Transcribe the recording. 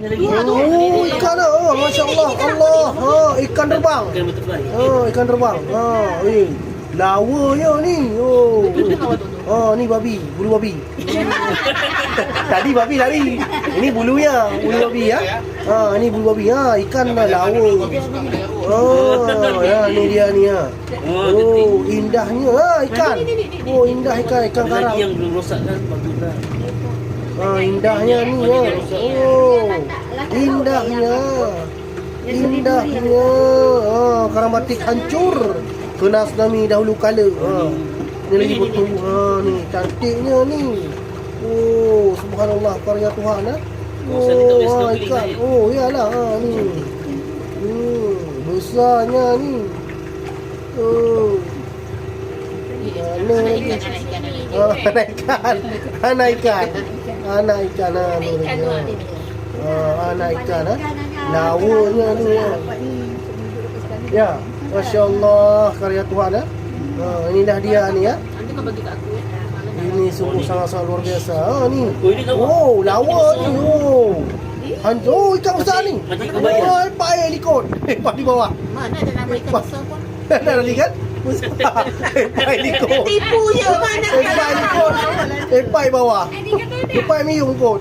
Oh, ikan dah. Oh, Masya Allah. Allah. Ha, ikan terbang. Ikan butterfly. Oh, ikan terbang. Ha, lawanya ni. Oh. Oh, ni babi, bulu babi. Tadi babi lari. Ini bulunya, bulu babi ya. Ha, ni bulu babi. Ha, ikan dah lawa. Oh, ya ni dia ni ya. Oh, indahnya ha, ikan. Oh, indah ikan karang. Lagi yang belum rosak kan, bagus dah. Indahnya ni ya. Oh, indahnya. Indahnya. Karang batik hancur kena tsunami dahulu kala. Ni lagi betul. Ni cantiknya ni. Oh, subhanallah, karya Tuhan ah. Oh, ikan. Oh, iyalah ni. Besarnya ni. Oh. Anak ikan. Anak ikan. Anak ikan anak ikan lawanya ni. Ya, Masya Allah, karya Tuhan ya. Inilah dia ni ya. Nanti kau bagi kat aku ya. Ini sungguh sangat-sangat luar biasa. Oh, lawa ni. Oh. Oh, ikan besar ni. Oh, pakai likut. Pak di bawah. Mana ada nama ikan besar pun. Dah lihat? Pakai likut. Tipu je mana. Pakai likut. Pakai bawah. Pakai miung kot.